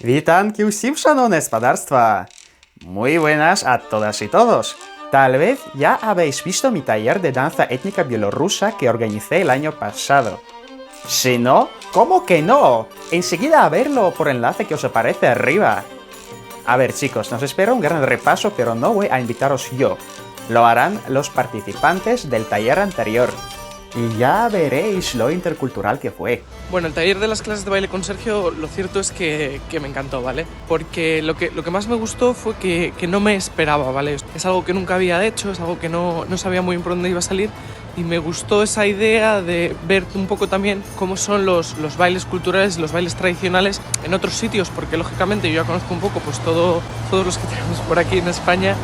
Witanki усім, szanowne spadarstwa. Muy buenas a todas y todos. Tal vez ya habéis visto mi taller de danza étnica bielorrusa que organicé el año pasado. Si no, ¿cómo que no? Enseguida a verlo por enlace que os aparece arriba. A ver chicos, nos espera un gran repaso, pero no voy a invitaros yo. Lo harán los participantes del taller anterior. Y ya veréis lo intercultural que fue. Bueno, el taller de las clases de baile con Sergio, lo cierto es que me encantó, ¿vale? Porque lo que más me gustó fue que no me esperaba, ¿vale? Es algo que nunca había hecho, es algo que no sabía muy bien por dónde iba a salir, y me gustó esa idea de ver un poco también cómo son los bailes culturales, los bailes tradicionales en otros sitios, porque lógicamente yo ya conozco un poco pues todos los que tenemos por aquí en España,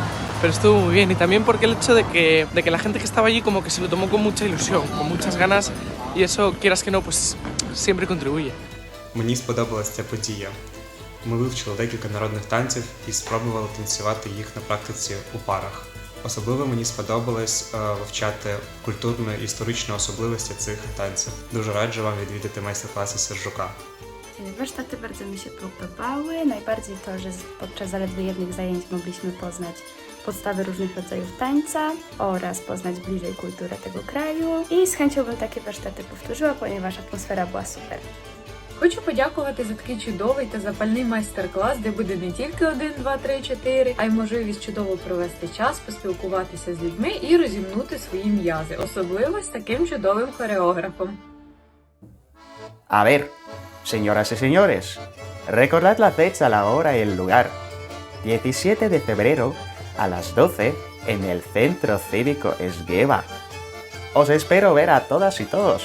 pero estuvo muy bien. Y también porque el hecho de que la gente que estaba allí como que se lo tomó con mucha ilusión, con muchas ganas, y eso, quieras que no, pues siempre contribuye. Мені сподобалася ця подія. Ми вивчили декілька народних танців і спробували танцювати їх на практиці у парах. Особливо мені сподобалось вивчати культурну і історичну особливості цих танців. Дуже раджу вам відвідати майстер-класи Сержука. Warsztaty bardzo mi się podobały. Najbardziej to, że podczas zaledwie jednych zajęć mogliśmy poznać podstawy różnych rodzajów tańca oraz poznać bliżej kulturę tego kraju. I z chęcią bym takie warsztaty powtórzyła, ponieważ atmosfera była super. Хочу подякувати за такий чудовий та запальний майстер-клас, де буде не тільки 1, 2, 3, 4, а й можливість чудово провести час, поспілкуватися з людьми і розімнути свої м'язи, особливо з таким чудовим хореографом. A ver, señoras y señores, recordad la fecha, la hora y el lugar. 17 de febrero a las 12 en el Centro Cívico Esgueva. Os espero ver a todas y todos.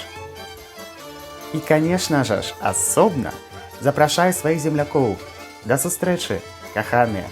И, конечно же, особенно запрошаю своих земляков. До встречи, коханые.